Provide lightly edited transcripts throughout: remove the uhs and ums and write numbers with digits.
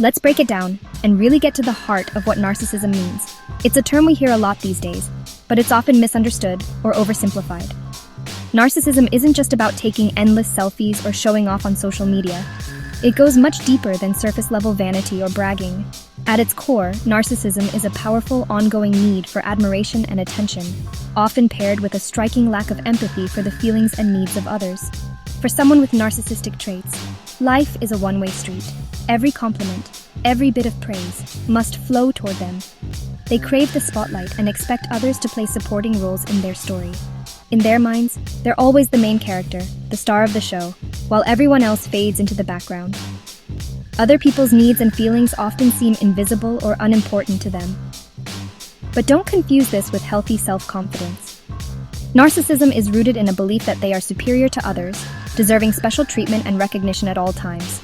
Let's break it down and really get to the heart of what narcissism means. It's a term we hear a lot these days, but it's often misunderstood or oversimplified. Narcissism isn't just about taking endless selfies or showing off on social media. It goes much deeper than surface-level vanity or bragging. At its core, narcissism is a powerful, ongoing need for admiration and attention, often paired with a striking lack of empathy for the feelings and needs of others. For someone with narcissistic traits, life is a one-way street. Every compliment, every bit of praise, must flow toward them. They crave the spotlight and expect others to play supporting roles in their story. In their minds, they're always the main character, the star of the show, while everyone else fades into the background. Other people's needs and feelings often seem invisible or unimportant to them. But don't confuse this with healthy self-confidence. Narcissism is rooted in a belief that they are superior to others, deserving special treatment and recognition at all times.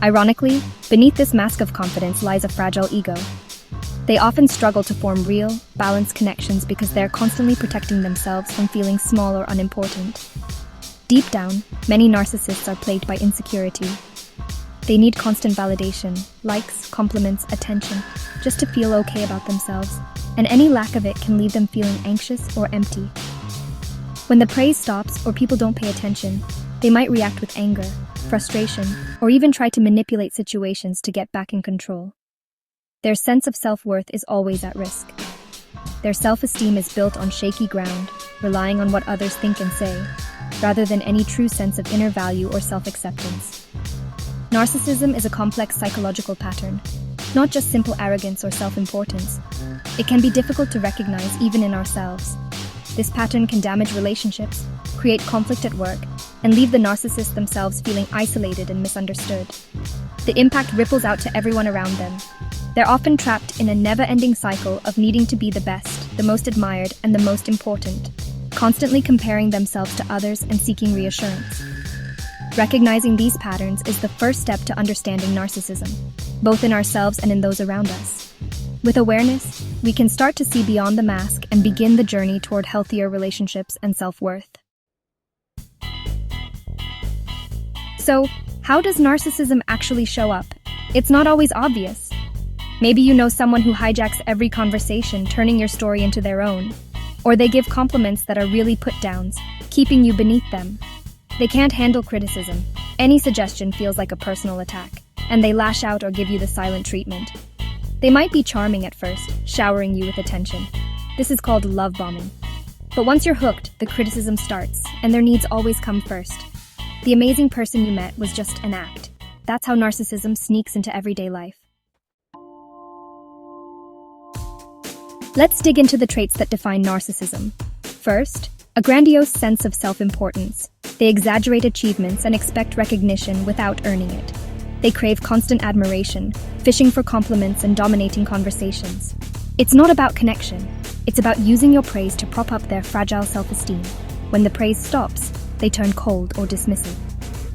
Ironically, beneath this mask of confidence lies a fragile ego. They often struggle to form real, balanced connections because they're constantly protecting themselves from feeling small or unimportant. Deep down, many narcissists are plagued by insecurity. They need constant validation, likes, compliments, attention, just to feel okay about themselves, and any lack of it can leave them feeling anxious or empty. When the praise stops or people don't pay attention, they might react with anger, frustration, or even try to manipulate situations to get back in control. Their sense of self-worth is always at risk. Their self-esteem is built on shaky ground, relying on what others think and say, rather than any true sense of inner value or self-acceptance. Narcissism is a complex psychological pattern, not just simple arrogance or self-importance. It can be difficult to recognize even in ourselves. This pattern can damage relationships, create conflict at work, and leave the narcissist themselves feeling isolated and misunderstood. The impact ripples out to everyone around them. They're often trapped in a never-ending cycle of needing to be the best, the most admired, and the most important, constantly comparing themselves to others and seeking reassurance. Recognizing these patterns is the first step to understanding narcissism, both in ourselves and in those around us. With awareness, we can start to see beyond the mask and begin the journey toward healthier relationships and self-worth. So, how does narcissism actually show up? It's not always obvious. Maybe you know someone who hijacks every conversation, turning your story into their own. Or they give compliments that are really put-downs, keeping you beneath them. They can't handle criticism. Any suggestion feels like a personal attack, and they lash out or give you the silent treatment. They might be charming at first, showering you with attention. This is called love bombing. But once you're hooked, the criticism starts, and their needs always come first. The amazing person you met was just an act. That's how narcissism sneaks into everyday life. Let's dig into the traits that define narcissism. First, a grandiose sense of self-importance. They exaggerate achievements and expect recognition without earning it. They crave constant admiration, fishing for compliments and dominating conversations. It's not about connection. It's about using your praise to prop up their fragile self-esteem. When the praise stops, they turn cold or dismissive.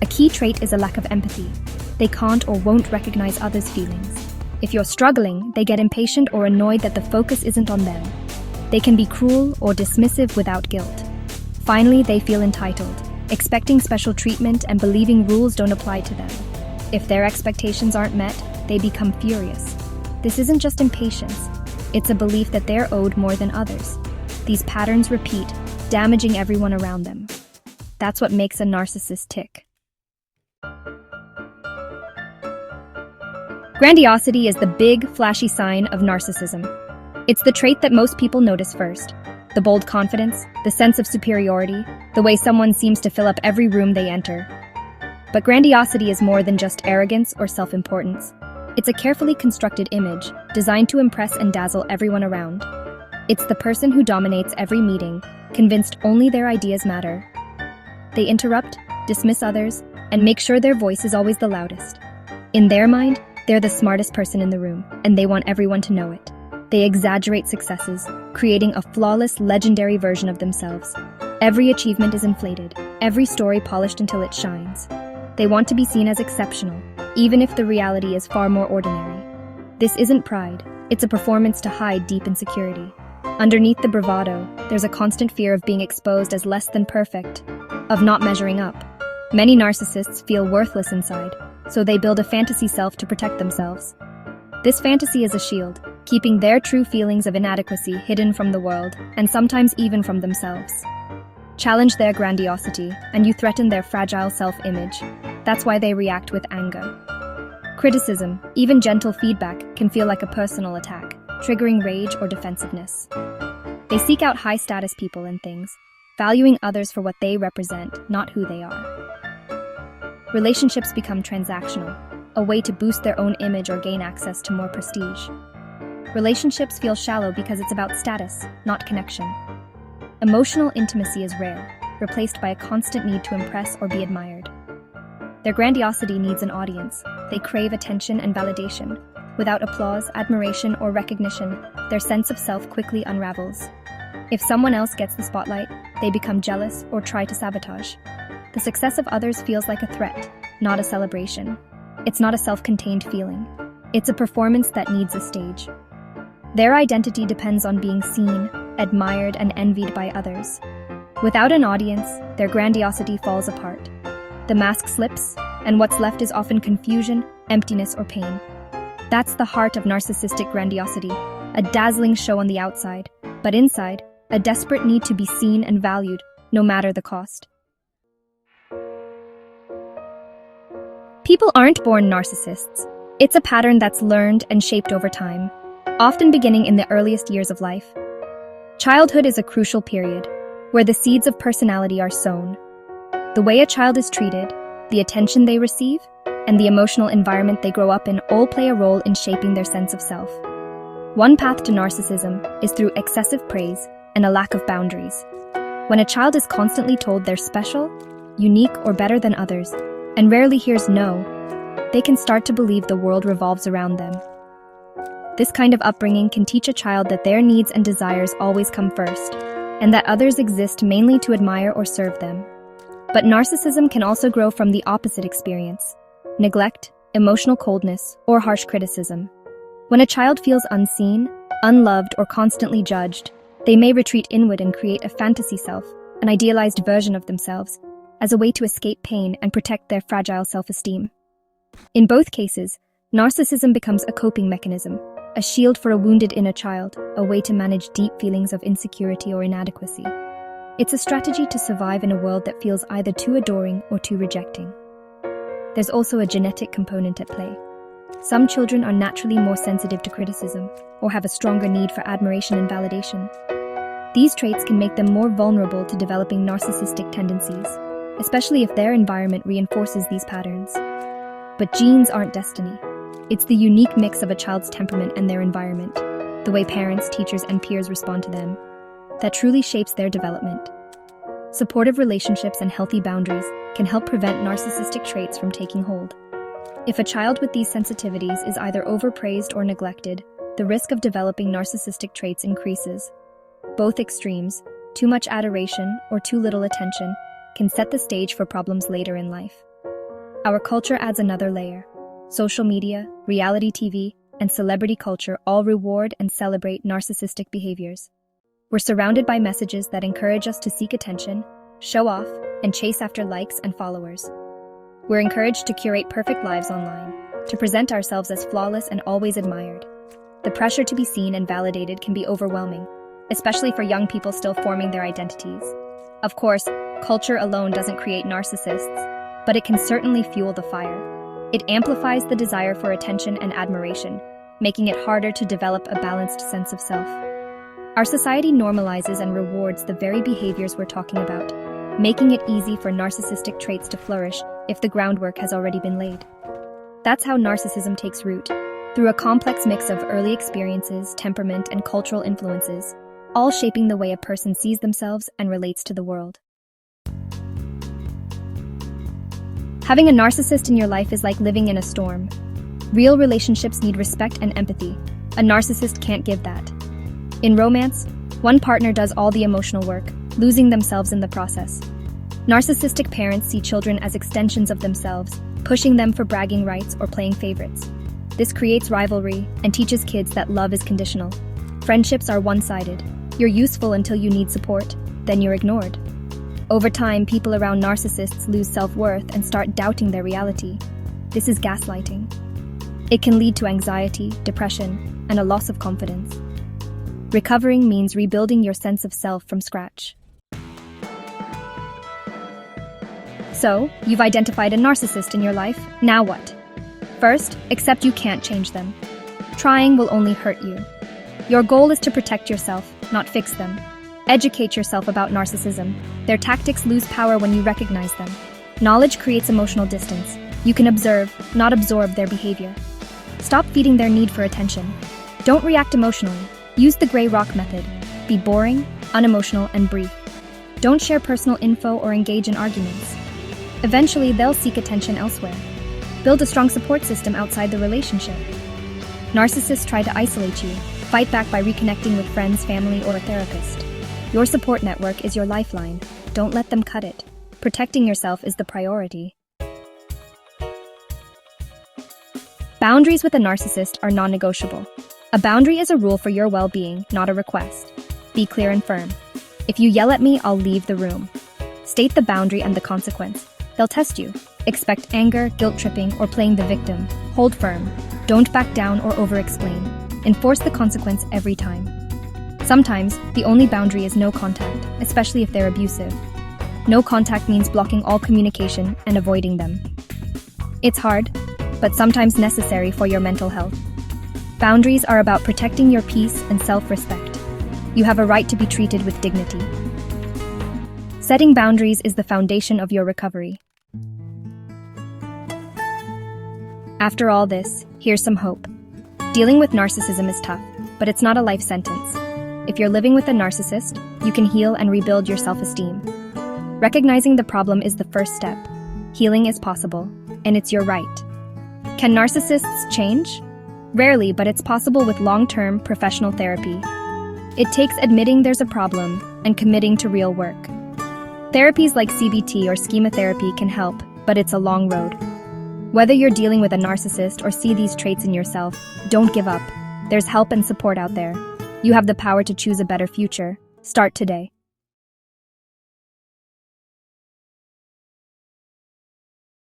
A key trait is a lack of empathy. They can't or won't recognize others' feelings. If you're struggling, they get impatient or annoyed that the focus isn't on them. They can be cruel or dismissive without guilt. Finally, they feel entitled, expecting special treatment and believing rules don't apply to them. If their expectations aren't met, they become furious. This isn't just impatience. It's a belief that they're owed more than others. These patterns repeat, damaging everyone around them. That's what makes a narcissist tick. Grandiosity is the big, flashy sign of narcissism. It's the trait that most people notice first. The bold confidence, the sense of superiority, the way someone seems to fill up every room they enter. But grandiosity is more than just arrogance or self-importance. It's a carefully constructed image, designed to impress and dazzle everyone around. It's the person who dominates every meeting, convinced only their ideas matter. They interrupt, dismiss others, and make sure their voice is always the loudest. In their mind, they're the smartest person in the room, and they want everyone to know it. They exaggerate successes, creating a flawless, legendary version of themselves. Every achievement is inflated, every story polished until it shines. They want to be seen as exceptional, even if the reality is far more ordinary. This isn't pride, it's a performance to hide deep insecurity. Underneath the bravado, there's a constant fear of being exposed as less than perfect, of not measuring up. Many narcissists feel worthless inside, so they build a fantasy self to protect themselves. This fantasy is a shield, keeping their true feelings of inadequacy hidden from the world, and sometimes even from themselves. Challenge their grandiosity, and you threaten their fragile self-image. That's why they react with anger. Criticism, even gentle feedback, can feel like a personal attack, triggering rage or defensiveness. They seek out high-status people and things, valuing others for what they represent, not who they are. Relationships become transactional, a way to boost their own image or gain access to more prestige. Relationships feel shallow because it's about status, not connection. Emotional intimacy is rare, replaced by a constant need to impress or be admired. Their grandiosity needs an audience. They crave attention and validation. Without applause, admiration, or recognition, their sense of self quickly unravels. If someone else gets the spotlight, they become jealous or try to sabotage. The success of others feels like a threat, not a celebration. It's not a self-contained feeling. It's a performance that needs a stage. Their identity depends on being seen, admired, and envied by others. Without an audience, their grandiosity falls apart. The mask slips, and what's left is often confusion, emptiness, or pain. That's the heart of narcissistic grandiosity, a dazzling show on the outside, but inside, a desperate need to be seen and valued, no matter the cost. People aren't born narcissists. It's a pattern that's learned and shaped over time, often beginning in the earliest years of life. Childhood is a crucial period, where the seeds of personality are sown. The way a child is treated, the attention they receive, and the emotional environment they grow up in all play a role in shaping their sense of self. One path to narcissism is through excessive praise and a lack of boundaries. When a child is constantly told they're special, unique, or better than others, and rarely hears no, they can start to believe the world revolves around them. This kind of upbringing can teach a child that their needs and desires always come first, and that others exist mainly to admire or serve them. But narcissism can also grow from the opposite experience: neglect, emotional coldness, or harsh criticism. When a child feels unseen, unloved, or constantly judged, they may retreat inward and create a fantasy self, an idealized version of themselves, as a way to escape pain and protect their fragile self-esteem. In both cases, narcissism becomes a coping mechanism, a shield for a wounded inner child, a way to manage deep feelings of insecurity or inadequacy. It's a strategy to survive in a world that feels either too adoring or too rejecting. There's also a genetic component at play. Some children are naturally more sensitive to criticism or have a stronger need for admiration and validation. These traits can make them more vulnerable to developing narcissistic tendencies, especially if their environment reinforces these patterns. But genes aren't destiny. It's the unique mix of a child's temperament and their environment, the way parents, teachers, and peers respond to them, that truly shapes their development. Supportive relationships and healthy boundaries can help prevent narcissistic traits from taking hold. If a child with these sensitivities is either overpraised or neglected, the risk of developing narcissistic traits increases. Both extremes, too much adoration or too little attention, can set the stage for problems later in life. Our culture adds another layer. Social media, reality TV, and celebrity culture all reward and celebrate narcissistic behaviors. We're surrounded by messages that encourage us to seek attention, show off, and chase after likes and followers. We're encouraged to curate perfect lives online, to present ourselves as flawless and always admired. The pressure to be seen and validated can be overwhelming, especially for young people still forming their identities. Of course, culture alone doesn't create narcissists, but it can certainly fuel the fire. It amplifies the desire for attention and admiration, making it harder to develop a balanced sense of self. Our society normalizes and rewards the very behaviors we're talking about, making it easy for narcissistic traits to flourish if the groundwork has already been laid. That's how narcissism takes root, through a complex mix of early experiences, temperament, and cultural influences, all shaping the way a person sees themselves and relates to the world. Having a narcissist in your life is like living in a storm. Real relationships need respect and empathy. A narcissist can't give that. In romance, one partner does all the emotional work, losing themselves in the process. Narcissistic parents see children as extensions of themselves, pushing them for bragging rights or playing favorites. This creates rivalry and teaches kids that love is conditional. Friendships are one-sided. You're useful until you need support, then you're ignored. Over time, people around narcissists lose self-worth and start doubting their reality. This is gaslighting. It can lead to anxiety, depression, and a loss of confidence. Recovering means rebuilding your sense of self from scratch. So, you've identified a narcissist in your life. Now what? First, accept you can't change them. Trying will only hurt you. Your goal is to protect yourself, not fix them. Educate yourself about narcissism. Their tactics lose power when you recognize them. Knowledge creates emotional distance. You can observe, not absorb their behavior. Stop feeding their need for attention. Don't react emotionally. Use the gray rock method. Be boring, unemotional, and brief. Don't share personal info or engage in arguments. Eventually, they'll seek attention elsewhere. Build a strong support system outside the relationship. Narcissists try to isolate you. Fight back by reconnecting with friends, family, or a therapist. Your support network is your lifeline. Don't let them cut it. Protecting yourself is the priority. Boundaries with a narcissist are non-negotiable. A boundary is a rule for your well-being, not a request. Be clear and firm. If you yell at me, I'll leave the room. State the boundary and the consequence. They'll test you. Expect anger, guilt-tripping, or playing the victim. Hold firm. Don't back down or over-explain. Enforce the consequence every time. Sometimes, the only boundary is no contact, especially if they're abusive. No contact means blocking all communication and avoiding them. It's hard, but sometimes necessary for your mental health. Boundaries are about protecting your peace and self-respect. You have a right to be treated with dignity. Setting boundaries is the foundation of your recovery. After all this, here's some hope. Dealing with narcissism is tough, but it's not a life sentence. If you're living with a narcissist, you can heal and rebuild your self-esteem. Recognizing the problem is the first step. Healing is possible, and it's your right. Can narcissists change? Rarely, but it's possible with long-term professional therapy. It takes admitting there's a problem and committing to real work. Therapies like CBT or schema therapy can help, but it's a long road. Whether you're dealing with a narcissist or see these traits in yourself, don't give up. There's help and support out there. You have the power to choose a better future. Start today.